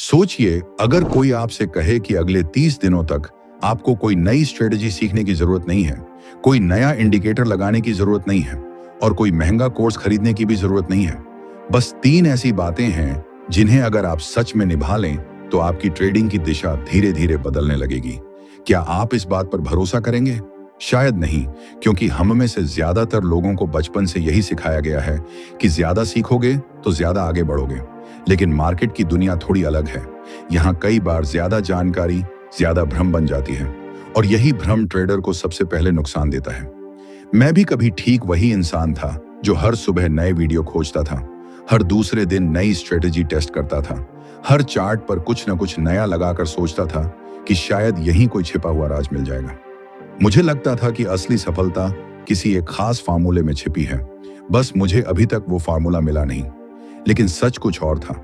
सोचिए, अगर कोई आपसे कहे कि अगले 30 दिनों तक आपको कोई नई स्ट्रेटजी सीखने की जरूरत नहीं है, कोई नया इंडिकेटर लगाने की जरूरत नहीं है और कोई महंगा कोर्स खरीदने की भी जरूरत नहीं है। बस 3 ऐसी बातें हैं जिन्हें अगर आप सच में निभा लें तो आपकी ट्रेडिंग की दिशा धीरे धीरे बदलने लगेगी। क्या आप इस बात पर भरोसा करेंगे? शायद नहीं, क्योंकि हम में से ज्यादातर लोगों को बचपन से यही सिखाया गया है कि ज्यादा सीखोगे तो ज्यादा आगे बढ़ोगे। लेकिन मार्केट की दुनिया थोड़ी अलग है। यहाँ कई बार ज्यादा जानकारी ज्यादा भ्रम बन जाती है और यही भ्रम ट्रेडर को सबसे पहले नुकसान देता है। मैं भी कभी ठीक वही इंसान था जो हर सुबह नए वीडियो खोजता था, हर दूसरे दिन नई स्ट्रेटेजी टेस्ट करता था, हर चार्ट पर कुछ न कुछ नया लगाकर सोचता था कि शायद यहीं कोई छिपा हुआ राज मिल जाएगा। मुझे लगता था कि असली सफलता किसी एक खास फार्मूले में छिपी है, बस मुझे अभी तक वो फार्मूला मिला नहीं। लेकिन सच कुछ और था।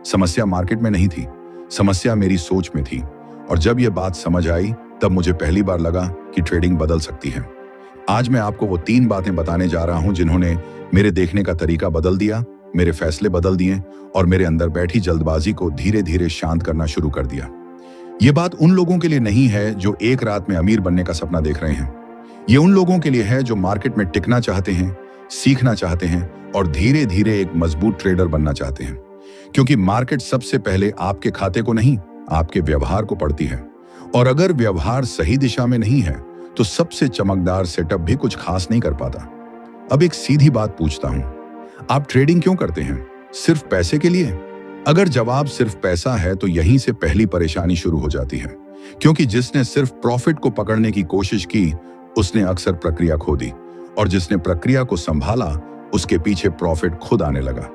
समस्या मार्केट में नहीं थी, समस्या मेरी सोच में थी। और जब यह बात समझ आई तब मुझे पहली बार लगा कि ट्रेडिंग बदल सकती है। आज मैं आपको वो 3 बातें बताने जा रहा हूं जिन्होंने मेरे देखने का तरीका बदल दिया, मेरे फैसले बदल दिए और मेरे अंदर बैठी जल्दबाजी को धीरे धीरे शांत करना शुरू कर दिया। ये बात उन लोगों के लिए नहीं है जो एक रात में अमीर बनने का सपना देख रहे हैं। ये उन लोगों के लिए है जो मार्केट में टिकना चाहते हैं, सीखना चाहते हैं और धीरे धीरे एक मजबूत ट्रेडर बनना चाहते हैं। क्योंकि मार्केट सबसे पहले आपके खाते को नहीं, आपके व्यवहार को पढ़ती है। और अगर व्यवहार सही दिशा में नहीं है तो सबसे चमकदार सेटअप भी कुछ खास नहीं कर पाता। अब एक सीधी बात पूछता हूं, आप ट्रेडिंग क्यों करते हैं? सिर्फ पैसे के लिए? अगर जवाब सिर्फ पैसा है तो यहीं से पहली परेशानी शुरू हो जाती है। क्योंकि जिसने सिर्फ प्रॉफिट को पकड़ने की कोशिश की उसने अक्सर प्रक्रिया खो दी, और जिसने प्रक्रिया को संभाला उसके पीछे प्रॉफिट खुद आने लगा।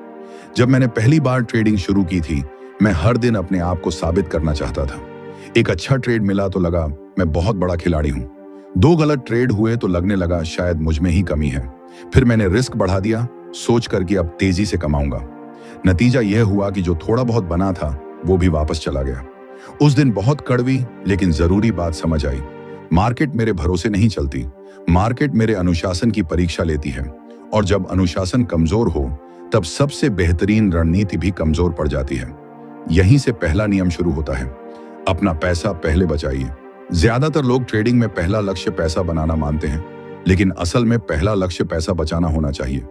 जब मैंने पहली बार ट्रेडिंग शुरू की थी, मैं हर दिन अपने आप को साबित करना चाहता था। एक अच्छा ट्रेड मिला तो लगा मैं बहुत बड़ा खिलाड़ी हूं। 2 गलत ट्रेड हुए तो लगने लगा शायद मुझ में ही कमी है। फिर मैंने रिस्क बढ़ा दिया, सोच कर कि अब तेजी से कमाऊंगा। नतीजा यह हुआ कि जो थोड़ा बहुत बना था वो भी वापस चला गया। उस दिन बहुत कड़वी लेकिन जरूरी बात समझ आई। मार्केट मेरे भरोसे नहीं चलती, मार्केट मेरे अनुशासन की परीक्षा लेती है। और जब अनुशासन कमजोर हो तब सबसे बेहतरीन रणनीति भी कमजोर पड़ जाती है। यहीं से पहला नियम शुरू होता है, अपना पैसा पहले बचाइए। ज्यादातर लोग ट्रेडिंग में पहला लक्ष्य पैसा बनाना मानते हैं, लेकिन असल में पहला लक्ष्य पैसा बचाना होना चाहिए।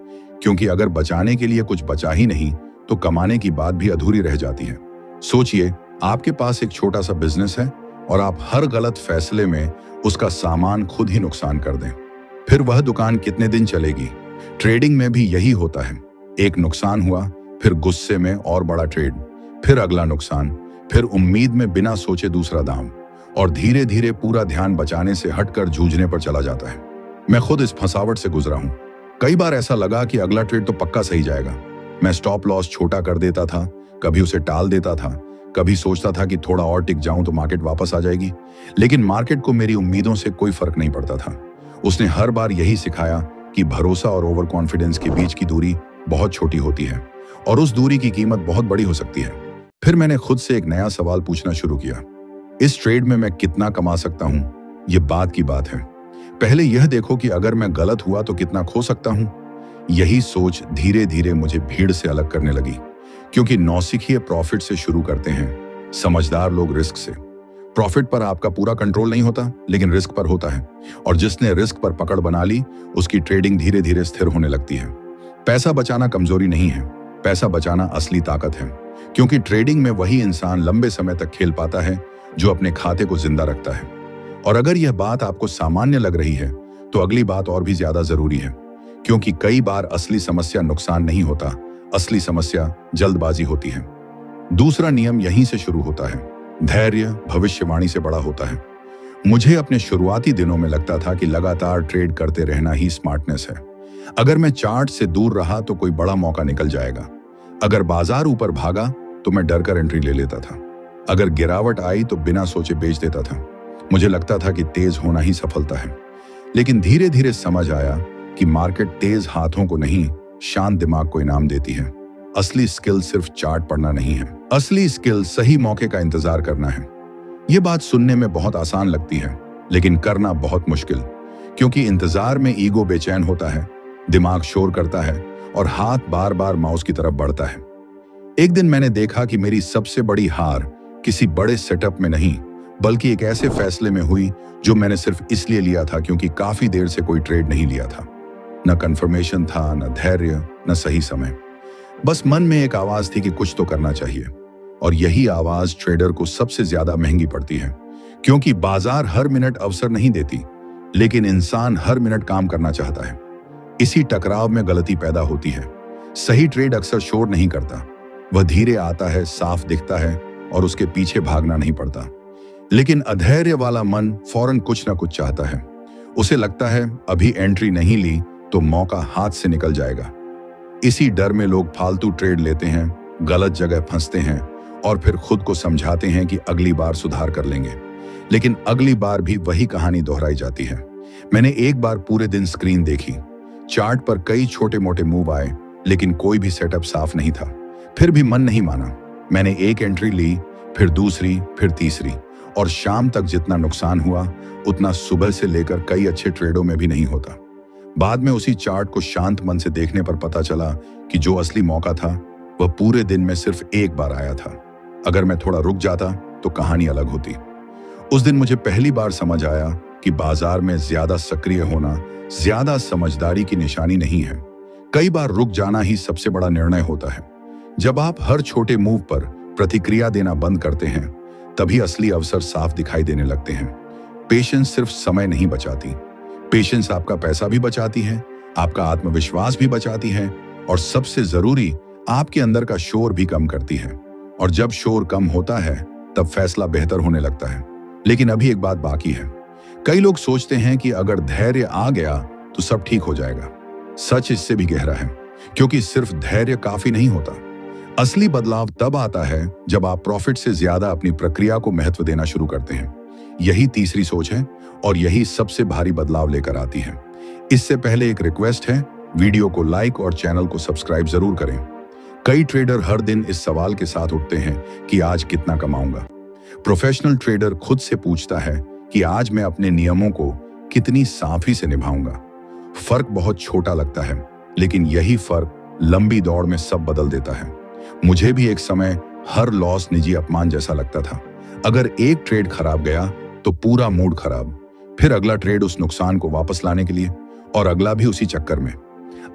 क्योंकि अगर बचाने के लिए कुछ बचा ही नहीं तो कमाने की बात भी अधूरी रह जाती है। सोचिए, आपके पास एक छोटा सा बिजनेस है और आप हर गलत फैसले में उसका सामान खुद ही नुकसान कर दें। फिर वह दुकान कितने दिन चलेगी? ट्रेडिंग में भी यही होता है। एक नुकसान हुआ, फिर गुस्से में और बड़ा ट्रेड, फिर अगला नुकसान, फिर उम्मीद में बिना सोचे दूसरा दाम, और धीरे धीरे पूरा ध्यान बचाने से हटकर जूझने पर चला जाता है। मैं खुद इस फंसावट से गुजरा हूं। कई बार ऐसा लगा कि अगला ट्रेड तो पक्का सही जाएगा। मैं स्टॉप लॉस छोटा कर देता था, कभी उसे टाल देता था, कभी सोचता था कि थोड़ा और टिक जाऊं तो मार्केट वापस आ जाएगी। लेकिन मार्केट को मेरी उम्मीदों से कोई फर्क नहीं पड़ता था। उसने हर बार यही सिखाया कि भरोसा और ओवर कॉन्फिडेंस के बीच की दूरी बहुत छोटी होती है और उस दूरी की कीमत बहुत बड़ी हो सकती है। फिर मैंने खुद से एक नया सवाल पूछना शुरू किया, इस ट्रेड में मैं कितना कमा सकता हूं? ये बात की बात है। पहले यह देखो कि अगर मैं गलत हुआ तो कितना खो सकता हूं। यही सोच धीरे धीरे मुझे भीड़ से अलग करने लगी। क्योंकि नौसिखिए प्रॉफिट से शुरू करते हैं, समझदार लोग रिस्क से। प्रॉफिट पर आपका पूरा कंट्रोल नहीं होता, लेकिन रिस्क पर होता है। और जिसने रिस्क पर पकड़ बना ली उसकी ट्रेडिंग धीरे धीरे स्थिर होने लगती है। पैसा बचाना कमजोरी नहीं है, पैसा बचाना असली ताकत है। क्योंकि ट्रेडिंग में वही इंसान लंबे समय तक खेल पाता है जो अपने खाते को जिंदा रखता है। और अगर यह बात आपको सामान्य लग रही है तो अगली बात और भी ज्यादा जरूरी है। क्योंकि कई बार असली समस्या नुकसान नहीं होता, असली समस्या जल्दबाजी होती है। दूसरा नियम यहीं से शुरू होता है, धैर्य भविष्यवाणी से बड़ा होता है। मुझे अपने शुरुआती दिनों में लगता था कि लगातार ट्रेड करते रहना ही स्मार्टनेस है। अगर मैं चार्ट से दूर रहा तो कोई बड़ा मौका निकल जाएगा। अगर बाजार ऊपर भागा तो मैं डर कर एंट्री ले लेता था। अगर गिरावट आई तो बिना सोचे बेच देता था। मुझे लगता था कि तेज होना ही सफलता है। लेकिन धीरे धीरे समझ आया कि मार्केट तेज हाथों को नहीं, शांत दिमाग को इनाम देती है। असली स्किल सिर्फ चार्ट पढ़ना नहीं है, असली स्किल सही मौके का इंतजार करना है। ये बात सुनने में बहुत आसान लगती है, लेकिन करना बहुत मुश्किल। क्योंकि इंतजार में ईगो बेचैन होता है, दिमाग शोर करता है और हाथ बार बार माउस की तरफ बढ़ता है। एक दिन मैंने देखा कि मेरी सबसे बड़ी हार किसी बड़े सेटअप में नहीं, बल्कि एक ऐसे फैसले में हुई जो मैंने सिर्फ इसलिए लिया था क्योंकि काफी देर से कोई ट्रेड नहीं लिया था। न कंफर्मेशन था, न धैर्य, न सही समय। बस मन में एक आवाज थी कि कुछ तो करना चाहिए। और यही आवाज ट्रेडर को सबसे ज्यादा महंगी पड़ती है, क्योंकि बाजार हर मिनट अवसर नहीं देती, लेकिन इंसान हर मिनट काम करना चाहता है। इसी टकराव में गलती पैदा होती है। सही ट्रेड अक्सर शोर नहीं करता, वह धीरे आता है, साफ दिखता है और उसके पीछे भागना नहीं पड़ता। लेकिन अधैर्य वाला मन फौरन कुछ ना कुछ चाहता है। उसे लगता है अभी एंट्री नहीं ली तो मौका हाथ से निकल जाएगा। इसी डर में लोग फालतू ट्रेड लेते हैं, गलत जगह फंसते हैं और फिर खुद को समझाते हैं कि अगली बार सुधार कर लेंगे। लेकिन अगली बार भी वही कहानी दोहराई जाती है। मैंने एक बार पूरे दिन स्क्रीन देखी, चार्ट पर कई छोटे मोटे मूव आए, लेकिन कोई भी सेटअप साफ नहीं था। फिर भी मन नहीं माना। मैंने एक एंट्री ली, फिर दूसरी, फिर तीसरी, और शाम तक जितना नुकसान हुआ उतना सुबह से लेकर कई अच्छे ट्रेडों में भी नहीं होता। बाद में उसी चार्ट को शांत मन से देखने पर पता चला कि जो असली मौका था वह पूरे दिन में सिर्फ एक बार आया था। अगर मैं थोड़ा रुक जाता तो कहानी अलग होती। उस दिन मुझे पहली बार समझ आया कि बाजार में ज्यादा सक्रिय होना ज्यादा समझदारी की निशानी नहीं है। कई बार रुक जाना ही सबसे बड़ा निर्णय होता है। जब आप हर छोटे मूव पर प्रतिक्रिया देना बंद करते हैं, तभी असली अवसर साफ दिखाई देने लगते हैं। पेशेंस सिर्फ समय नहीं बचाती, पेशेंस आपका पैसा भी बचाती है, आपका आत्मविश्वास भी बचाती है, और सबसे जरूरी, आपके अंदर का शोर भी कम करती है। और जब शोर कम होता है तब फैसला बेहतर होने लगता है। लेकिन अभी एक बात बाकी है। कई लोग सोचते हैं कि अगर धैर्य आ गया तो सब ठीक हो जाएगा। सच इससे भी गहरा है, क्योंकि सिर्फ धैर्य काफी नहीं होता। असली बदलाव तब आता है जब आप प्रॉफिट से ज्यादा अपनी प्रक्रिया को महत्व देना शुरू करते हैं। यही तीसरी सोच है और यही सबसे भारी बदलाव लेकर आती है। इससे पहले एक रिक्वेस्ट है, वीडियो को लाइक और चैनल को सब्सक्राइब जरूर करें। कई ट्रेडर हर दिन इस सवाल के साथ उठते हैं कि आज कितना कमाऊंगा। प्रोफेशनल ट्रेडर खुद से पूछता है कि आज मैं अपने नियमों को कितनी साफी से निभाऊंगा। फर्क बहुत छोटा लगता है, लेकिन यही फर्क लंबी दौड़ में सब बदल देता है। मुझे भी एक समय हर लॉस निजी अपमान जैसा लगता था। अगर एक ट्रेड खराब गया तो पूरा मूड खराब, फिर अगला ट्रेड उस नुकसान को वापस लाने के लिए, और अगला भी उसी चक्कर में।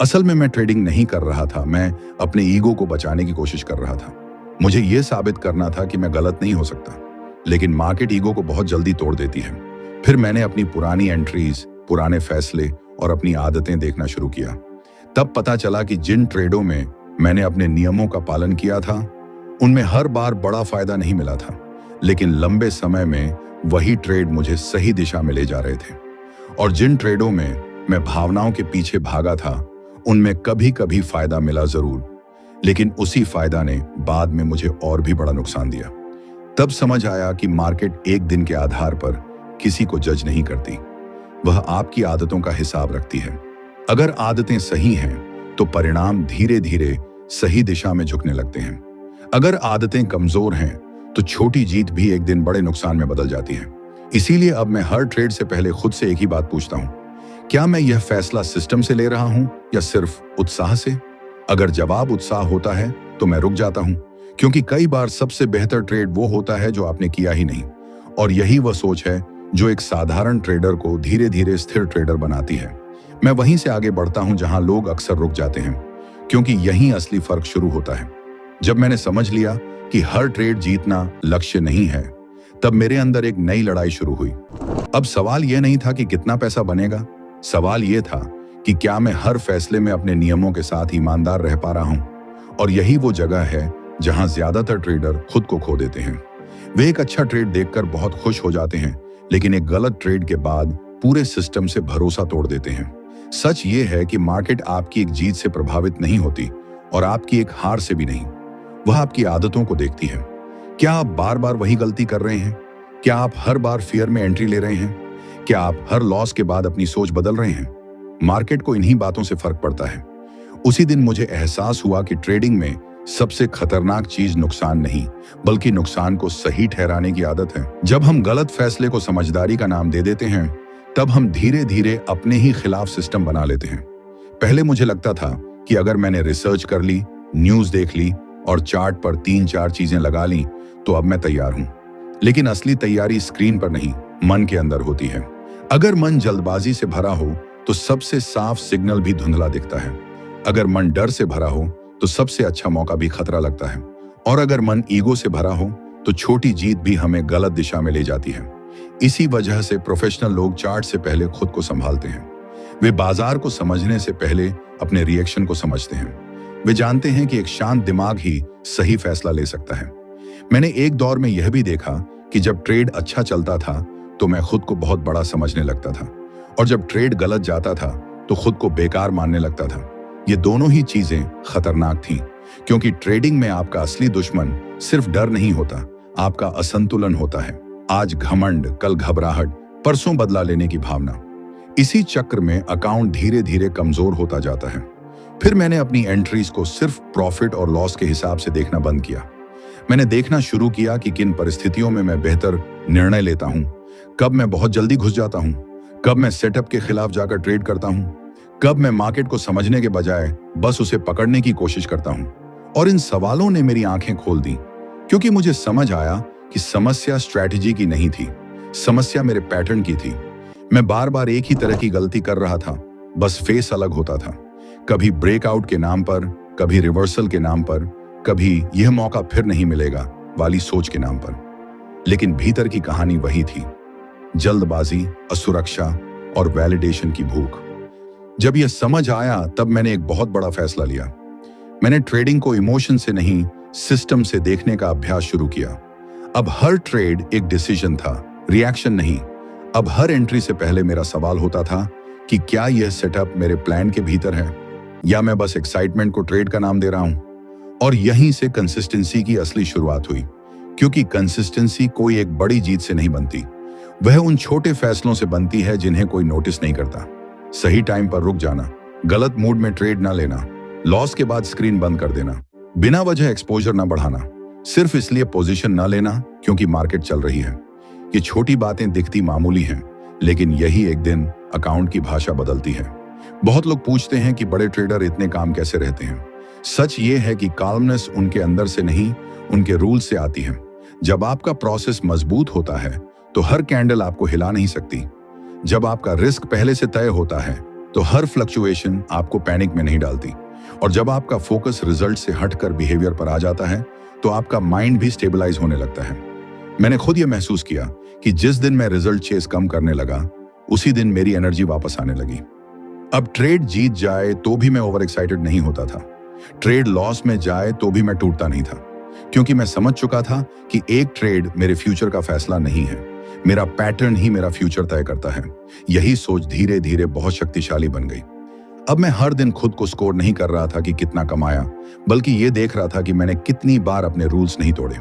असल में मैं ट्रेडिंग नहीं कर रहा था, मैं अपने ईगो को बचाने की कोशिश कर रहा था। मुझे यह साबित करना था कि मैं गलत नहीं हो सकता। लेकिन मार्केट ईगो को बहुत जल्दी तोड़ देती है। फिर मैंने अपनी पुरानी एंट्रीज, पुराने फैसले और अपनी आदतें देखना शुरू किया। तब पता चला कि जिन ट्रेडों में मैंने अपने नियमों का पालन किया था, उनमें हर बार बड़ा फायदा नहीं मिला था, लेकिन लंबे समय में वही ट्रेड मुझे सही दिशा में ले जा रहे थे। और जिन ट्रेडों में मैं भावनाओं के पीछे भागा था, उनमें कभी कभी फायदा मिला जरूर, लेकिन उसी फायदा ने बाद में मुझे और भी बड़ा नुकसान दिया। तब समझ आया कि मार्केट एक दिन के आधार पर किसी को जज नहीं करती, वह आपकी आदतों का हिसाब रखती है। अगर आदतें सही हैं तो परिणाम धीरे धीरे सही दिशा में झुकने लगते हैं। अगर आदतें कमजोर हैं तो छोटी जीत भी एक दिन बड़े नुकसान में बदल जाती है। इसीलिए अब मैं हर ट्रेड से पहले खुद से एक ही बात पूछता हूं, क्या मैं यह फैसला सिस्टम से ले रहा हूं या सिर्फ उत्साह से? अगर जवाब उत्साह होता है तो मैं रुक जाता हूं, क्योंकि कई बार सबसे बेहतर ट्रेड वो होता है जो आपने किया ही नहीं। और यही वह सोच है जो एक साधारण ट्रेडर को धीरे धीरे स्थिर ट्रेडर बनाती है। मैं वहीं से आगे बढ़ता हूं जहां लोग अक्सर रुक जाते हैं, क्योंकि यहीं असली फर्क शुरू होता है। जब मैंने समझ लिया कि हर ट्रेड जीतना लक्ष्य नहीं है, तब मेरे अंदर एक नई लड़ाई शुरू हुई। अब सवाल यह नहीं था कि कितना पैसा बनेगा, सवाल यह था कि क्या मैं हर फैसले में अपने नियमों के साथ ईमानदार रह पा रहा हूं। और यही वो जगह है जहां ज्यादातर ट्रेडर खुद को खो देते हैं। वे एक अच्छा ट्रेड देखकर बहुत खुश हो जाते हैं, लेकिन एक गलत ट्रेड के बाद पूरे सिस्टम से भरोसा तोड़ देते हैं। सच ये है कि मार्केट आपकी एक जीत से प्रभावित नहीं होती और आपकी एक हार से भी नहीं। वह आपकी आदतों को देखती है। क्या आप बार बार वही गलती कर रहे हैं? क्या आप हर बार फियर में एंट्री ले रहे हैं? क्या आप हर लॉस के बाद अपनी सोच बदल रहे हैं? मार्केट को इन्हीं बातों से फर्क पड़ता है। उसी दिन मुझे एहसास हुआ कि ट्रेडिंग में सबसे खतरनाक चीज नुकसान नहीं, बल्कि नुकसान को सही ठहराने की आदत है। जब हम गलत फैसले को समझदारी का नाम दे देते हैं, तब हम धीरे धीरे अपने ही खिलाफ सिस्टम बना लेते हैं। पहले मुझे लगता था कि अगर मैंने रिसर्च कर ली, न्यूज देख ली, और चार्ट पर 3-4 चीजें लगा ली तो अब मैं तैयार हूं। लेकिन असली तैयारी स्क्रीन पर नहीं, मन के अंदर होती है। अगर मन जल्दबाजी से भरा हो तो सबसे साफ सिग्नल भी धुंधला दिखता है। अगर मन डर से भरा हो तो सबसे अच्छा मौका भी खतरा लगता है। और अगर मन ईगो से भरा हो तो छोटी जीत भी हमें गलत दिशा में ले जाती है। इसी वजह से प्रोफेशनल लोग चार्ट से पहले खुद को संभालते हैं। वे बाजार को समझने से पहले अपने रिएक्शन को समझते हैं। वे जानते हैं कि एक शांत दिमाग ही सही फैसला ले सकता है। मैंने एक दौर में यह भी देखा कि जब ट्रेड अच्छा चलता था तो मैं खुद को बहुत बड़ा समझने लगता था, और जब ट्रेड गलत जाता था तो खुद को बेकार मानने लगता था। ये दोनों ही चीजें खतरनाक थीं, क्योंकि ट्रेडिंग में आपका असली दुश्मन सिर्फ डर नहीं होता, आपका असंतुलन होता है। आज घमंड, कल घबराहट, परसों बदला लेने की भावना। इसी चक्र में अकाउंट धीरे धीरे कमजोर होता जाता है। फिर मैंने अपनी एंट्रीज को सिर्फ प्रॉफिट और लॉस के हिसाब से देखना बंद किया। मैंने देखना शुरू किया कि किन परिस्थितियों में मैं बेहतर निर्णय लेता हूं, कब मैं बहुत जल्दी घुस जाता हूं, कब मैं सेटअप के खिलाफ जाकर ट्रेड करता हूं, कब मैं मार्केट को समझने के बजाय बस उसे पकड़ने की कोशिश करता हूं। और इन सवालों ने मेरी आंखें खोल दी, क्योंकि मुझे समझ आया कि समस्या स्ट्रैटेजी की नहीं थी, समस्या मेरे पैटर्न की थी। मैं बार बार एक ही तरह की गलती कर रहा था, बस फेस अलग होता था। कभी ब्रेकआउट के नाम पर, कभी रिवर्सल के नाम पर, कभी यह मौका फिर नहीं मिलेगा वाली सोच के नाम पर। लेकिन भीतर की कहानी वही थी, जल्दबाजी, असुरक्षा और वैलिडेशन की भूख। जब यह समझ आया तब मैंने एक बहुत बड़ा फैसला लिया। मैंने ट्रेडिंग को इमोशन से नहीं, सिस्टम से देखने का अभ्यास शुरू किया। अब हर ट्रेड एक डिसीजन था, रिएक्शन नहीं। अब हर एंट्री से पहले मेरा सवाल होता था कि क्या यह सेटअप मेरे प्लान के भीतर है, या मैं बस एक्साइटमेंट को ट्रेड का नाम दे रहा हूं। और यहीं से कंसिस्टेंसी की असली शुरुआत हुई, क्योंकि कंसिस्टेंसी कोई एक बड़ी जीत से नहीं बनती, वह उन छोटे फैसलों से बनती है जिन्हें कोई नोटिस नहीं करता। सही टाइम पर रुक जाना, गलत मूड में ट्रेड ना लेना, लॉस के बाद स्क्रीन बंद कर देना, बिना वजह एक्सपोजर ना बढ़ाना, सिर्फ इसलिए पोजीशन ना लेना क्योंकि मार्केट चल रही है। ये छोटी बातें दिखती मामूली हैं, लेकिन यही एक दिन अकाउंट की भाषा बदलती है। बहुत लोग पूछते हैं कि बड़े ट्रेडर इतने काम कैसे रहते हैं। सच ये है कि काल्मनेस उनके अंदर से नहीं, उनके रूल से आती है। जब आपका प्रोसेस मजबूत होता है तो हर कैंडल आपको हिला नहीं सकती। जब आपका रिस्क पहले से तय होता है तो हर फ्लक्चुएशन आपको पैनिक में नहीं डालती। और जब आपका फोकस रिजल्ट से हटकर बिहेवियर पर आ जाता है तो आपका माइंड भी स्टेबलाइज होने लगता है। मैंने खुद यह महसूस किया कि जिस दिन मैं रिजल्ट चेस कम करने लगा, उसी दिन मेरी एनर्जी वापस आने लगी। अब ट्रेड जीत जाए तो भी मैं ओवर एक्साइटेड नहीं होता था, ट्रेड लॉस में जाए तो भी मैं टूटता नहीं था, क्योंकि मैं समझ चुका था कि एक ट्रेड मेरे फ्यूचर का फैसला नहीं है, मेरा पैटर्न ही मेरा फ्यूचर तय करता है। यही सोच धीरे धीरे बहुत शक्तिशाली बन गई। अब मैं हर दिन खुद को स्कोर नहीं कर रहा था कि कितना कमाया, बल्कि ये देख रहा था कि मैंने कितनी बार अपने रूल्स नहीं तोड़े।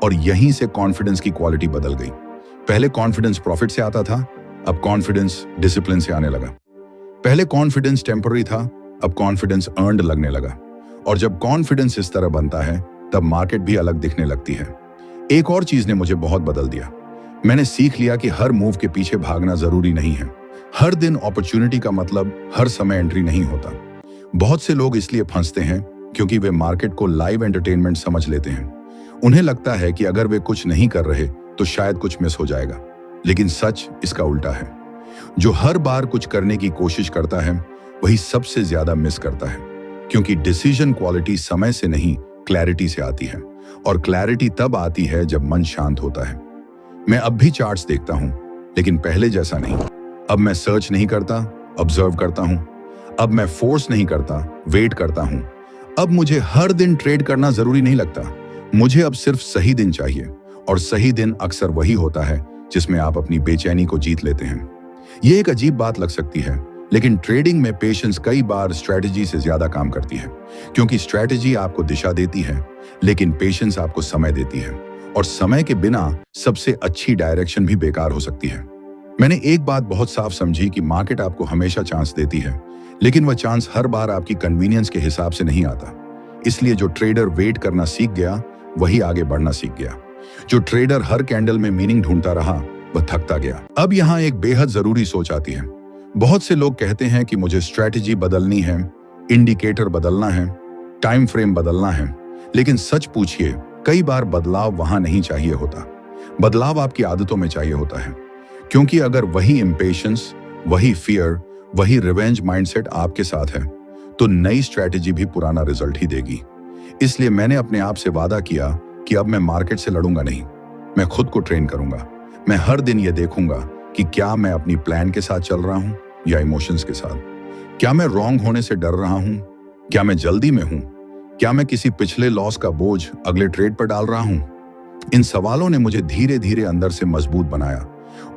और यहीं से कॉन्फिडेंस की क्वालिटी बदल गई। पहले कॉन्फिडेंस प्रॉफिट से आता था, अब कॉन्फिडेंस डिसिप्लिन से आने लगा। पहले कॉन्फिडेंस टेम्पररी था, अब कॉन्फिडेंस अर्न्ड लगने लगा। और जब कॉन्फिडेंस इस तरह बनता है तब मार्केट भी अलग दिखने लगती है। एक और चीज ने मुझे बहुत बदल दिया। मैंने सीख लिया कि हर मूव के पीछे भागना जरूरी नहीं है। हर दिन अपॉर्चुनिटी का मतलब हर समय एंट्री नहीं होता। बहुत से लोग इसलिए फंसते हैं क्योंकि वे मार्केट को लाइव एंटरटेनमेंट समझ लेते हैं। उन्हें लगता है कि अगर वे कुछ नहीं कर रहे तो शायद कुछ मिस हो जाएगा, लेकिन सच इसका उल्टा है। जो हर बार कुछ करने की कोशिश करता है वही सबसे ज्यादा मिस करता है, क्योंकि डिसीजन क्वालिटी समय से नहीं, क्लैरिटी से आती है। और क्लैरिटी तब आती है जब मन शांत होता है। मैं अब भी चार्ट्स देखता हूं, लेकिन पहले जैसा नहीं। अब मैं सर्च नहीं करता, ऑब्जर्व करता हूं। अब मैं फोर्स नहीं करता, वेट करता हूं। अब मुझे हर दिन ट्रेड करना जरूरी नहीं लगता। मुझे अब सिर्फ सही दिन चाहिए, और सही दिन अक्सर वही होता है जिसमें आप अपनी बेचैनी को जीत लेते हैं। ये एक अजीब बात लग सकती है, लेकिन ट्रेडिंग में पेशेंस कई बार स्ट्रैटेजी से ज्यादा काम करती है, क्योंकि स्ट्रैटेजी आपको दिशा देती है, लेकिन पेशेंस आपको समय देती है। और समय के बिना सबसे अच्छी डायरेक्शन भी बेकार हो सकती है। मैंने एक बात बहुत साफ समझी कि मार्केट आपको हमेशा चांस देती है, लेकिन वह चांस हर बार आपकी कन्वीनियंस के हिसाब से नहीं आता। इसलिए जो ट्रेडर वेट करना सीख गया वही आगे बढ़ना सीख गया। जो ट्रेडर हर कैंडल में मीनिंग ढूंढता रहा वह थकता गया। अब यहाँ एक बेहद जरूरी सोच आती है। बहुत से लोग कहते हैं कि मुझे स्ट्रैटेजी बदलनी है, इंडिकेटर बदलना है, टाइम फ्रेम बदलना है, लेकिन सच पूछिए, कई बार बदलाव वहां नहीं चाहिए होता। बदलाव आपकी आदतों में चाहिए होता है। क्योंकि अगर वही इम्पेशंस, वही फियर, वही रिवेंज माइंडसेट आपके साथ है, तो नई स्ट्रैटेजी भी पुराना रिजल्ट ही देगी। इसलिए मैंने अपने आप से वादा किया कि अब मैं मार्केट से लड़ूंगा नहीं, मैं खुद को ट्रेन करूंगा। मैं हर दिन ये देखूंगा कि क्या मैं अपनी प्लान के साथ चल रहा हूं या इमोशंस के साथ। क्या मैं रॉन्ग होने से डर रहा हूं? क्या मैं जल्दी में हूं? क्या मैं किसी पिछले लॉस का बोझ अगले ट्रेड पर डाल रहा हूं? इन सवालों ने मुझे धीरे धीरे अंदर से मजबूत बनाया,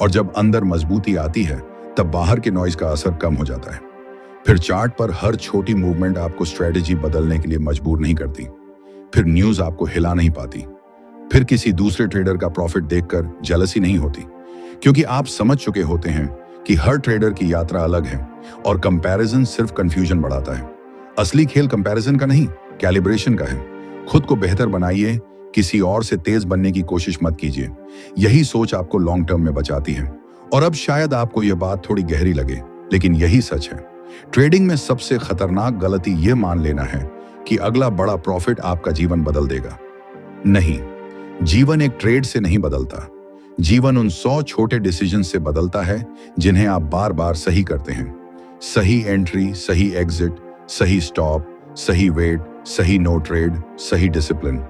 और जब अंदर मजबूती आती है तब बाहर के नॉइज का असर कम हो जाता है। फिर चार्ट पर हर छोटी मूवमेंट आपको स्ट्रेटेजी बदलने के लिए मजबूर नहीं करती। फिर न्यूज आपको हिला नहीं पाती। फिर किसी दूसरे ट्रेडर का प्रॉफिट देखकर जेलसी नहीं होती, क्योंकि आप समझ चुके होते हैं कि हर ट्रेडर की यात्रा अलग है और कंपैरिजन सिर्फ कंफ्यूजन बढ़ाता है। असली खेल कंपैरिजन का नहीं, कैलिब्रेशन का है। खुद को बेहतर बनाइए, किसी और से तेज बनने की कोशिश मत कीजिए। यही सोच आपको लॉन्ग टर्म में बचाती है। और अब शायद आपको यह बात थोड़ी गहरी लगे, लेकिन यही सच है। ट्रेडिंग में सबसे खतरनाक गलती यह मान लेना है कि अगला बड़ा प्रॉफिट आपका जीवन बदल देगा। नहीं, जीवन एक ट्रेड से नहीं बदलता। जीवन उन 100 छोटे डिसीजन से बदलता है जिन्हें आप बार बार सही करते हैं। सही एंट्री, सही एग्जिट, सही स्टॉप, सही वेट, सही नो ट्रेड, सही डिसिप्लिन।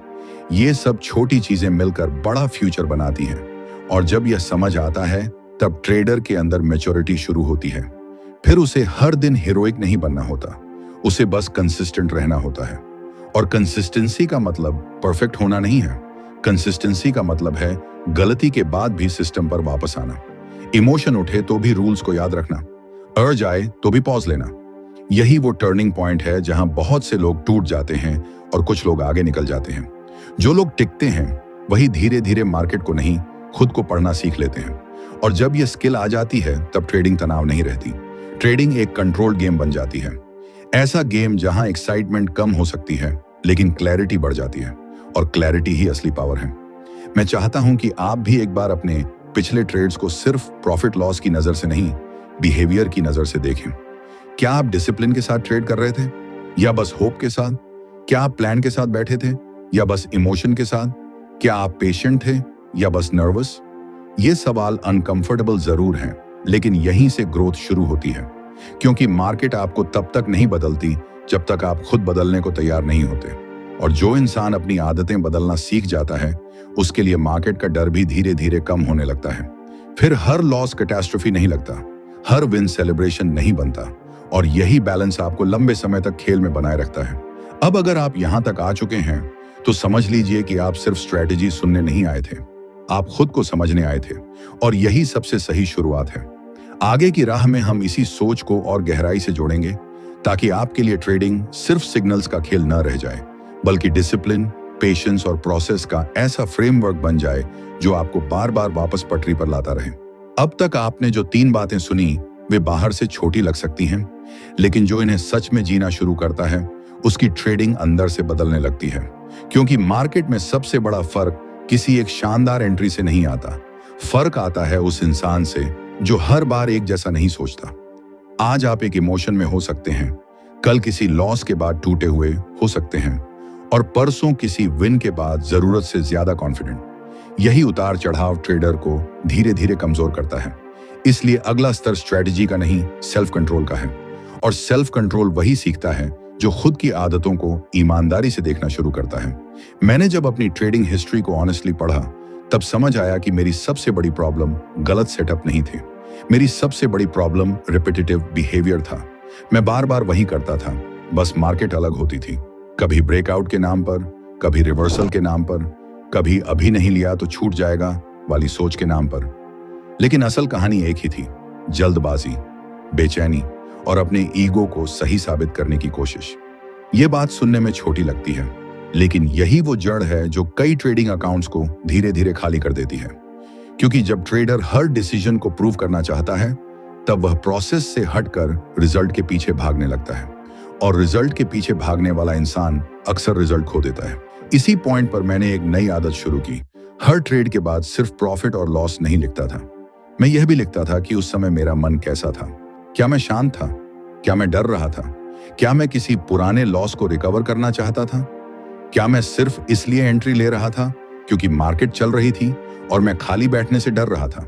ये सब छोटी चीजें मिलकर बड़ा फ्यूचर बनाती हैं। और जब यह समझ आता है तब ट्रेडर के अंदर मैच्योरिटी शुरू होती है। फिर उसे हर दिन हीरोइक नहीं बनना होता, उसे बस कंसिस्टेंट रहना होता है। और कंसिस्टेंसी का मतलब परफेक्ट होना नहीं है। कंसिस्टेंसी का मतलब है गलती के बाद भी सिस्टम पर वापस आना। इमोशन उठे तो भी रूल्स को याद रखना, अर्ज आए तो भी पॉज लेना। यही वो टर्निंग पॉइंट है जहां बहुत से लोग टूट जाते हैं और कुछ लोग आगे निकल जाते हैं। जो लोग टिकते हैं वही धीरे धीरे मार्केट को नहीं, खुद को पढ़ना सीख लेते हैं। और जब यह स्किल आ जाती है तब ट्रेडिंग तनाव नहीं रहती। ट्रेडिंग एक कंट्रोल्ड गेम बन जाती है। ऐसा गेम जहां एक्साइटमेंट कम हो सकती है लेकिन क्लैरिटी बढ़ जाती है, और क्लैरिटी ही असली पावर है। मैं चाहता हूं कि आप भी एक बार अपने पिछले ट्रेड्स को सिर्फ प्रॉफिट लॉस की नजर से नहीं, बिहेवियर की नजर से देखें। क्या आप डिसिप्लिन के साथ ट्रेड कर रहे थे या बस होप के साथ? क्या आप प्लान के साथ बैठे थे या बस इमोशन के साथ? क्या आप पेशेंट थे या बस नर्वस? ये सवाल अनकंफर्टेबल जरूर हैं, लेकिन यहीं से ग्रोथ शुरू होती है। क्योंकि मार्केट आपको तब तक नहीं बदलती जब तक आप खुद बदलने को तैयार नहीं होते। और जो इंसान अपनी आदतें बदलना सीख जाता है, उसके लिए मार्केट का डर भी धीरे धीरे कम होने लगता है। फिर हर लॉस कैटास्ट्रोफी नहीं लगता, हर विन सेलिब्रेशन नहीं बनता। और यही बैलेंस आपको लंबे समय तक खेल में बनाए रखता है। अब अगर आप यहां तक आ चुके हैं तो समझ लीजिए कि आप सिर्फ स्ट्रेटेजी सुनने नहीं आए थे, आप खुद को समझने आए थे। और यही सबसे सही शुरुआत है। आगे की राह में हम इसी सोच को और गहराई से जोड़ेंगे, ताकि आपके लिए ट्रेडिंग सिर्फ सिग्नल्स का खेल न रह जाए, बल्कि डिसिप्लिन, पेशेंस और प्रोसेस का ऐसा फ्रेमवर्क बन जाए जो आपको बार बार वापस पटरी पर लाता रहे। अब तक आपने जो 3 बातें सुनी वे बाहर से छोटी लग सकती हैं, लेकिन जो इन्हें सच में जीना शुरू करता है उसकी ट्रेडिंग अंदर से बदलने लगती है। क्योंकि मार्केट में सबसे बड़ा फर्क किसी एक शानदार एंट्री से नहीं आता, फर्क आता है उस इंसान से जो हर बार एक जैसा नहीं सोचता। आज आप एक इमोशन में हो सकते हैं, कल किसी लॉस के बाद टूटे हुए हो सकते हैं, और परसों किसी विन के बाद जरूरत से ज्यादा कॉन्फिडेंट। यही उतार चढ़ाव ट्रेडर को धीरे धीरे कमजोर करता है। इसलिए अगला स्तर स्ट्रेटजी का नहीं, सेल्फ कंट्रोल का है। और सेल्फ कंट्रोल वही सीखता है जो खुद की आदतों को ईमानदारी से देखना शुरू करता है। मैंने जब अपनी ट्रेडिंग हिस्ट्री को ऑनेस्टली पढ़ा तब समझ आया कि मेरी सबसे बड़ी प्रॉब्लम गलत सेटअप नहीं थी। मेरी सबसे बड़ी प्रॉब्लम रिपीटेटिव बिहेवियर था। मैं बार बार वही करता था, बस मार्केट अलग होती थी। कभी ब्रेकआउट के नाम पर, कभी रिवर्सल के नाम पर, कभी अभी नहीं लिया तो छूट जाएगा वाली सोच के नाम पर। लेकिन असल कहानी एक ही थी, जल्दबाजी, बेचैनी और अपने ईगो को सही साबित करने की कोशिश। ये बात सुनने में छोटी लगती है, लेकिन यही वो जड़ है जो कई ट्रेडिंग अकाउंट्स को धीरे धीरे खाली कर देती है। क्योंकि जब ट्रेडर हर डिसीजन को प्रूव करना चाहता है तब वह प्रोसेस से हटकर रिजल्ट के पीछे भागने लगता है, और रिजल्ट के पीछे भागने वाला इंसान अक्सर रिजल्ट खो देता है। इसी पॉइंट पर मैंने एक नई आदत शुरू की। हर ट्रेड के बाद सिर्फ प्रॉफिट और लॉस नहीं लिखता था, मैं यह भी लिखता था कि उस समय मेरा मन कैसा था। क्या मैं शांत था? क्या मैं डर रहा था? क्या मैं किसी पुराने लॉस को रिकवर करना चाहता था? क्या मैं सिर्फ इसलिए एंट्री ले रहा था क्योंकि मार्केट चल रही थी और मैं खाली बैठने से डर रहा था?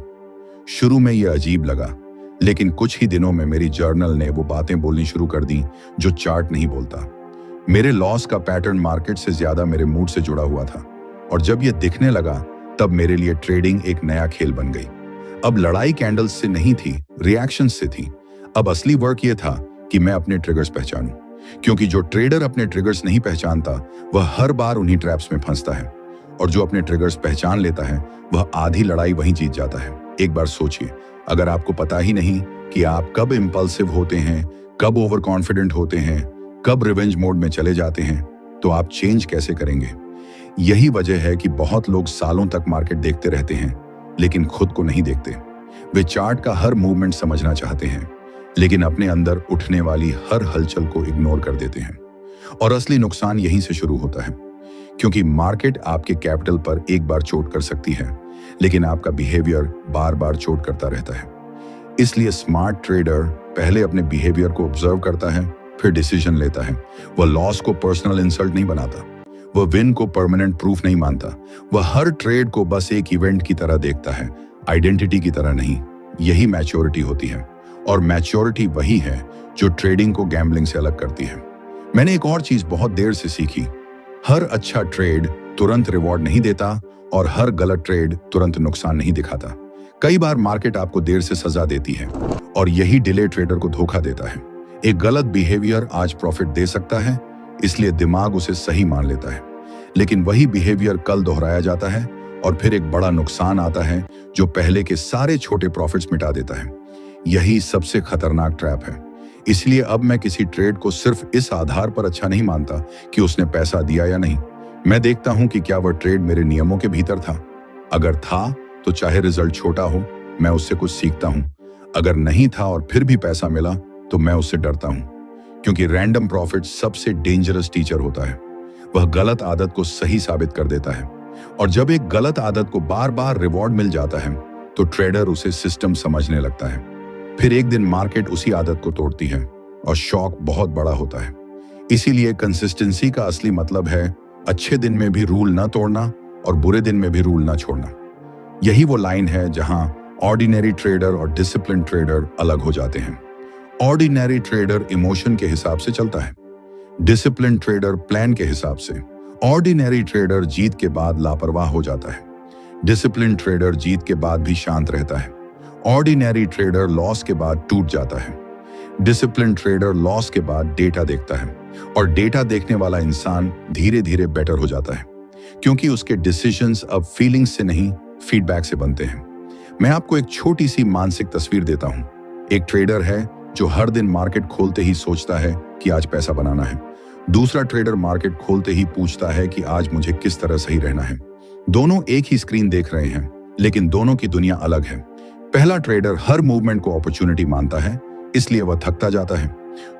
शुरू में यह अजीब लगा, लेकिन कुछ ही दिनों में मेरी जर्नल ने वो बातें बोलनी शुरू कर दी जो चार्ट नहीं बोलता। मेरे लॉस का पैटर्न मार्केट से ज्यादा मेरे मूड से जुड़ा हुआ था, और जब यह दिखने लगा तब मेरे लिए ट्रेडिंग एक नया खेल बन गई। अब लड़ाई कैंडल्स से नहीं थी, रिएक्शंस से थी। अब असली वर्क यह था कि मैं अपने ट्रिगर्स पहचानूं, क्योंकि जो ट्रेडर अपने ट्रिगर्स नहीं पहचानता वह हर बार उन्हीं ट्रैप्स में फंसता है, और जो अपने ट्रिगर्स पहचान लेता है वह आधी लड़ाई वहीं जीत जाता है। एक बार सोचिए, अगर आपको पता ही नहीं कि आप कब इंपल्सिव होते हैं, कब ओवर कॉन्फिडेंट होते हैं, कब रिवेंज मोड में चले जाते हैं, तो आप चेंज कैसे करेंगे? यही वजह है कि बहुत लोग सालों तक मार्केट देखते रहते हैं लेकिन खुद को नहीं देखते। वे चार्ट का हर मूवमेंट समझना चाहते हैं लेकिन अपने अंदर उठने वाली हर हलचल को इग्नोर कर देते हैं। और असली नुकसान यहीं से शुरू होता है, क्योंकि मार्केट आपके कैपिटल पर एक बार चोट कर सकती है लेकिन आपका बिहेवियर बार बार चोट करता रहता है। इसलिए स्मार्ट ट्रेडर पहले अपने बिहेवियर को ऑब्जर्व करता है, फिर डिसीजन लेता है। वह लॉस को पर्सनल इंसल्ट नहीं बनाता, वह विन को परमानेंट प्रूफ नहीं मानता। वह हर ट्रेड को बस एक इवेंट की तरह देखता है, आइडेंटिटी की तरह नहीं। यही मैच्योरिटी होती है, और मैच्योरिटी वही है जो ट्रेडिंग को गैम्बलिंग से अलग करती है। मैंने एक और चीज बहुत देर से सीखी, हर अच्छा ट्रेड तुरंत रिवॉर्ड नहीं देता और हर गलत ट्रेड तुरंत नुकसान नहीं दिखाता। कई बार मार्केट आपको देर से सजा देती है और यही डिले ट्रेडर को धोखा देता है। एक गलत बिहेवियर आज प्रॉफिट दे सकता है, इसलिए दिमाग उसे सही मान लेता है, लेकिन वही बिहेवियर कल दोहराया जाता है और फिर एक बड़ा नुकसान आता है जो पहले के सारे छोटे प्रॉफिट्स मिटा देता है। यही सबसे खतरनाक ट्रैप है। इसलिए अब मैं किसी ट्रेड को सिर्फ इस आधार पर अच्छा नहीं मानता कि उसने पैसा दिया या नहीं। मैं देखता हूं कि क्या वह ट्रेड मेरे नियमों के भीतर था। अगर था तो चाहे रिजल्ट छोटा हो, मैं उससे कुछ सीखता हूं। अगर नहीं था और फिर भी पैसा मिला तो मैं उससे डरता हूं, क्योंकि रैंडम प्रॉफिट सबसे डेंजरस टीचर होता है। वह गलत आदत को सही साबित कर देता है, और जब एक गलत आदत को बार बार रिवॉर्ड मिल जाता है तो ट्रेडर उसे सिस्टम समझने लगता है। फिर एक दिन मार्केट उसी आदत को तोड़ती है और शॉक बहुत बड़ा होता है। इसीलिए कंसिस्टेंसी का असली मतलब है अच्छे दिन में भी रूल ना तोड़ना और बुरे दिन में भी रूल ना छोड़ना। यही वो लाइन है जहां ऑर्डिनरी ट्रेडर और डिसिप्लिन ट्रेडर अलग हो जाते हैं। ऑर्डिनरी ट्रेडर इमोशन के हिसाब से चलता है, डिसिप्लिन ट्रेडर प्लान के हिसाब से। ऑर्डिनरी ट्रेडर जीत के बाद लापरवाह हो जाता है, डिसिप्लिन ट्रेडर जीत के बाद भी शांत रहता है। ऑर्डिनरी ट्रेडर लॉस के बाद टूट जाता है, डिसिप्लिन ट्रेडर लॉस के बाद डेटा देखता है, और डेटा देखने वाला इंसान धीरे धीरे बेटर हो जाता है, क्योंकि उसके डिसीजंस अब फीलिंग्स से नहीं फीडबैक से बनते हैं। मैं आपको एक छोटी सी मानसिक तस्वीर देता हूं। एक ट्रेडर है जो हर दिन मार्केट खोलते ही सोचता है कि आज पैसा बनाना है। दूसरा ट्रेडर मार्केट खोलते ही पूछता है कि आज मुझे किस तरह सही रहना है। दोनों एक ही स्क्रीन देख रहे हैं, लेकिन दोनों की दुनिया अलग है। पहला ट्रेडर हर मूवमेंट को अपॉर्चुनिटी मानता है, इसलिए वह थकता जाता है।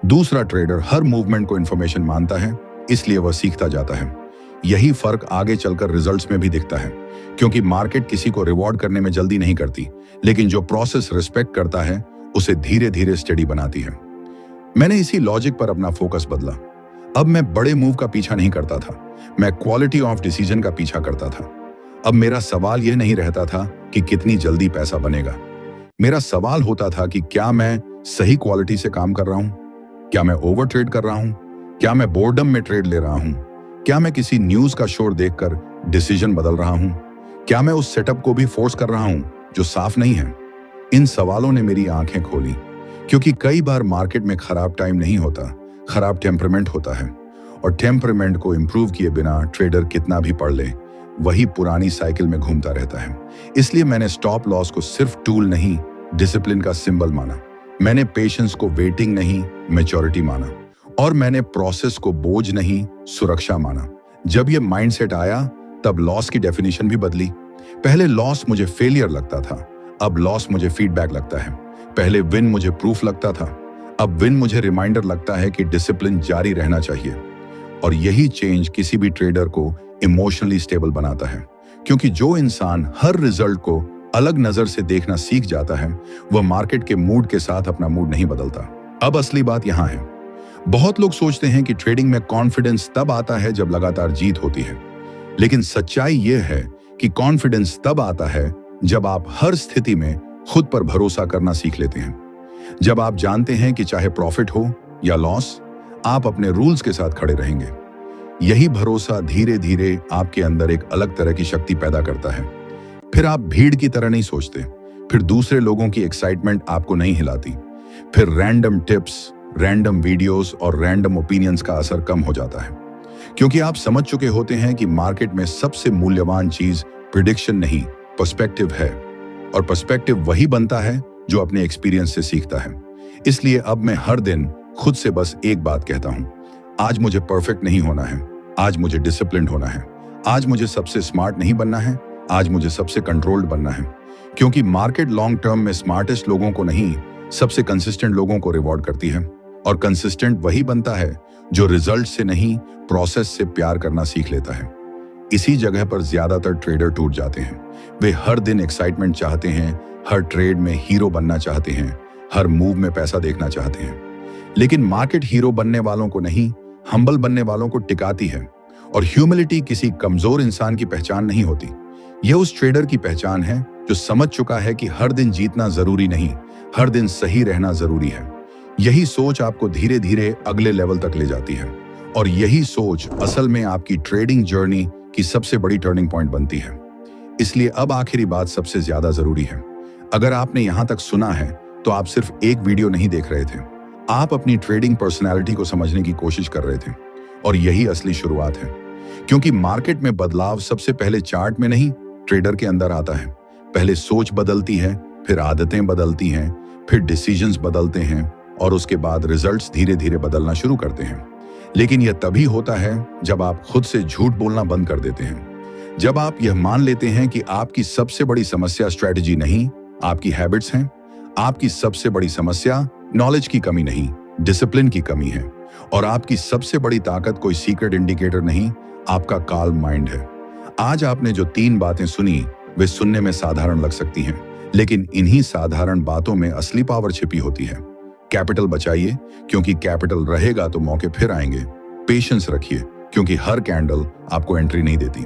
दूसरा ट्रेडर हर मूवमेंट को इंफॉर्मेशन मानता है, इसलिए वह सीखता जाता है। यही फर्क आगे चलकर रिजल्ट्स में भी दिखता है, क्योंकि मार्केट किसी को रिवॉर्ड करने में जल्दी नहीं करती, लेकिन जो प्रोसेस रिस्पेक्ट करता है उसे धीरे धीरे स्टडी बनाती है। मैंने इसी लॉजिक पर अपना फोकस बदला। अब मैं बड़े मूव का पीछा नहीं करता था, मैं क्वालिटी ऑफ डिसीजन का पीछा करता था। अब मेरा सवाल यह नहीं रहता था कि कितनी जल्दी पैसा बनेगा। मेरा सवाल होता था कि क्या मैं सही क्वालिटी से काम कर रहा हूं, क्या मैं ओवर ट्रेड कर रहा हूं, क्या मैं बोर्डम में ट्रेड ले रहा हूं, क्या मैं किसी न्यूज का शोर देखकर डिसीजन बदल रहा हूं, क्या मैं उस सेटअप को भी फोर्स कर रहा हूं जो साफ नहीं है। इन सवालों ने मेरी आंखें खोली, क्योंकि कई बार मार्केट में खराब टाइम नहीं होता, खराब टेम्परामेंट होता है, और टेम्परामेंट को इंप्रूव किए बिना ट्रेडर कितना भी पढ़ ले वही पुरानी साइकिल में घूमता रहता है। इसलिए मैंने स्टॉप लॉस को सिर्फ टूल नहीं, डिसिप्लिन का सिंबल माना। मैंने पेशेंस को वेटिंग नहीं, मैच्योरिटी माना, और मैंने प्रोसेस को बोझ नहीं, सुरक्षा माना। जब यह माइंडसेट आया तब लॉस की डेफिनेशन भी बदली। पहले लॉस मुझे फेलियर लगता था, अब लॉस मुझे फीडबैक लगता है। पहले विन मुझे प्रूफ लगता था, अब विन मुझे रिमाइंडर लगता है कि डिसिप्लिन जारी रहना चाहिए। और यही चेंज किसी भी ट्रेडर को इमोशनली स्टेबल बनाता है, क्योंकि जो इंसान हर रिजल्ट को अलग नजर से देखना सीख जाता है वह मार्केट के मूड के साथ अपना मूड नहीं बदलता। अब असली बात यहां है, बहुत लोग सोचते हैं कि ट्रेडिंग में कॉन्फिडेंस तब आता है जब लगातार जीत होती है, लेकिन सच्चाई यह है कि कॉन्फिडेंस तब आता है जब आप हर स्थिति में खुद पर भरोसा करना सीख लेते हैं। जब आप जानते हैं कि चाहे प्रॉफिट हो या लॉस, आप अपने रूल्स के साथ खड़े रहेंगे। यही भरोसा धीरे धीरे आपके अंदर एक अलग तरह की शक्ति पैदा करता है। फिर आप भीड़ की तरह नहीं सोचते, फिर दूसरे लोगों की एक्साइटमेंट आपको नहीं हिलाती, फिर रैंडम टिप्स, रैंडम वीडियोस और रैंडम ओपिनियंस का असर कम हो जाता है, क्योंकि आप समझ चुके होते हैं कि मार्केट में सबसे मूल्यवान चीज प्रिडिक्शन नहीं, पर्सपेक्टिव है। और पर्सपेक्टिव वही बनता है जो अपने एक्सपीरियंस से सीखता है। इसलिए अब मैं हर दिन खुद से बस एक बात कहता हूं, आज मुझे परफेक्ट नहीं होना है, आज मुझे डिसिप्लिन्ड होना है, आज मुझे सबसे स्मार्ट नहीं बनना है, आज मुझे सबसे कंट्रोल्ड बनना है। क्योंकि मार्केट लॉन्ग टर्म में स्मार्टेस्ट लोगों को नहीं, सबसे कंसिस्टेंट लोगों को रिवॉर्ड करती है। और कंसिस्टेंट वही बनता है जो रिजल्ट से नहीं, प्रोसेस से प्यार करना सीख लेता है। इसी जगह पर ज्यादातर ट्रेडर टूट जाते हैं। वे हर दिन एक्साइटमेंट चाहते हैं, हर ट्रेड में हीरो बनना चाहते हैं, हर मूव में पैसा देखना चाहते हैं। लेकिन मार्केट हीरो बनने वालों को नहीं, हम्बल बनने वालों को टिकाती है। और ह्यूमिलिटी किसी कमजोर इंसान की पहचान नहीं होती, यह उस ट्रेडर की पहचान है जो समझ चुका है कि हर दिन जीतना जरूरी नहीं, हर दिन सही रहना जरूरी है। यही सोच आपको धीरे धीरे अगले लेवल तक ले जाती है, और यही सोच असल में आपकी ट्रेडिंग जर्नी की सबसे बड़ी टर्निंग पॉइंट बनती है। इसलिए अब आखिरी बात सबसे ज्यादा जरूरी है। अगर आपने यहां तक सुना है तो आप सिर्फ एक वीडियो नहीं देख रहे थे, आप अपनी ट्रेडिंग पर्सनैलिटी को समझने की कोशिश कर रहे थे। और यही असली शुरुआत है, क्योंकि मार्केट में बदलाव सबसे पहले चार्ट में नहीं, ट्रेडर के अंदर आता है। पहले सोच बदलती है, फिर आदतें बदलती हैं, फिर डिसीजंस बदलते हैं, और उसके बाद रिजल्ट्स धीरे धीरे बदलना शुरू करते हैं। लेकिन यह तभी होता है जब आप खुद से झूठ बोलना बंद कर देते हैं, जब आप यह मान लेते हैं कि आपकी सबसे बड़ी समस्या स्ट्रैटेजी नहीं, आपकी हैबिट्स हैं। आपकी सबसे बड़ी समस्या नॉलेज की कमी नहीं, डिसिप्लिन की कमी है। और आपकी सबसे बड़ी ताकत कोई सीक्रेट इंडिकेटर नहीं, आपका काल्म माइंड है। आज आपने जो 3 बातें सुनी, वे सुनने में साधारण लग सकती हैं, लेकिन इन्हीं साधारण बातों में असली पावर छिपी होती है। कैपिटल बचाइए, क्योंकि कैपिटल रहेगा तो मौके फिर आएंगे। पेशेंस रखिए, क्योंकि हर कैंडल आपको एंट्री नहीं देती।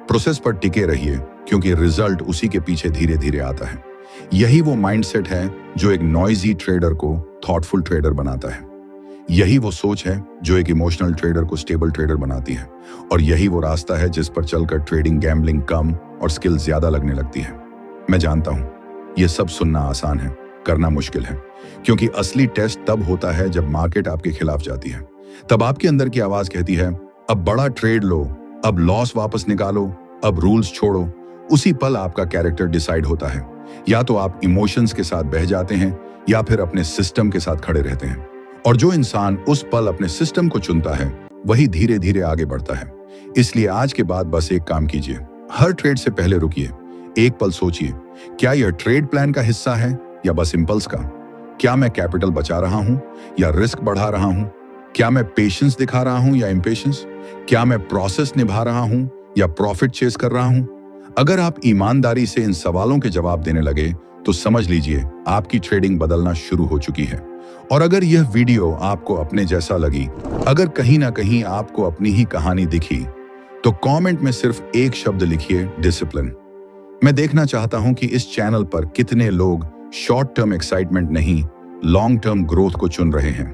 प्रोसेस पर टिके रहिए, क्योंकि रिजल्ट उसी के पीछे धीरे धीरे आता है। यही वो माइंडसेट है जो एक नॉइजी ट्रेडर को थॉटफुल ट्रेडर बनाता है। यही वो सोच है जो एक इमोशनल ट्रेडर को स्टेबल ट्रेडर बनाती है। और यही वो रास्ता है जिस पर चलकर ट्रेडिंग गैम्बलिंग कम और स्किल ज्यादा लगने लगती है। मैं जानता हूं, यह सब सुनना आसान है, करना मुश्किल है, क्योंकि असली टेस्ट तब होता है जब मार्केट आपके खिलाफ जाती है। तब आपके अंदर की आवाज कहती है, अब बड़ा ट्रेड लो, अब लॉस वापस निकालो, अब रूल्स छोड़ो। उसी पल आपका कैरेक्टर डिसाइड होता है। या तो आप इमोशंस के साथ बह जाते हैं, या फिर अपने सिस्टम के साथ खड़े रहते हैं। और जो इंसान उस पल अपने सिस्टम को चुनता है, वही धीरे धीरे आगे बढ़ता है। इसलिए आज के बाद बस एक काम कीजिए, हर ट्रेड से पहले रुकिए, एक पल सोचिए, क्या यह ट्रेड प्लान का हिस्सा है या बस इंपल्स का? क्या मैं कैपिटल बचा रहा हूं या रिस्क बढ़ा रहा हूं? क्या मैं पेशेंस दिखा रहा हूं या इंपेशेंस? क्या मैं प्रोसेस निभा रहा हूं या प्रॉफिट चेस कर रहा हूं? अगर आप ईमानदारी से इन सवालों के जवाब देने लगे तो समझ लीजिए आपकी ट्रेडिंग बदलना शुरू हो चुकी है। और अगर यह वीडियो आपको अपने जैसा लगी, अगर कहीं ना कहीं आपको अपनी ही कहानी दिखी, तो कमेंट में सिर्फ एक शब्द लिखिए, डिसिप्लिन। मैं देखना चाहता हूं कि इस चैनल पर कितने लोग शॉर्ट टर्म एक्साइटमेंट नहीं, लॉन्ग टर्म ग्रोथ को चुन रहे हैं।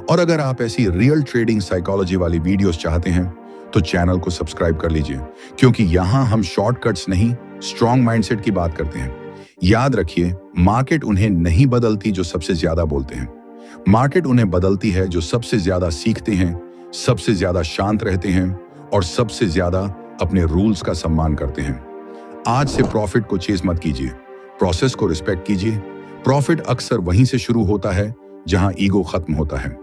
और अगर आप ऐसी रियल ट्रेडिंग साइकोलॉजी वाली वीडियोस चाहते हैं तो चैनल को सब्सक्राइब कर लीजिए, क्योंकि यहां हम शॉर्टकट्स नहीं, स्ट्रॉन्ग माइंडसेट की बात करते हैं। याद रखिए, मार्केट उन्हें नहीं बदलती जो सबसे ज्यादा बोलते हैं, मार्केट उन्हें बदलती है जो सबसे ज्यादा सीखते हैं, सबसे ज्यादा शांत रहते हैं और सबसे ज्यादा अपने रूल्स का सम्मान करते हैं। आज से प्रॉफिट को चेस मत कीजिए, प्रोसेस को रिस्पेक्ट कीजिए। प्रॉफिट अक्सर वहीं से शुरू होता है जहां ईगो खत्म होता है।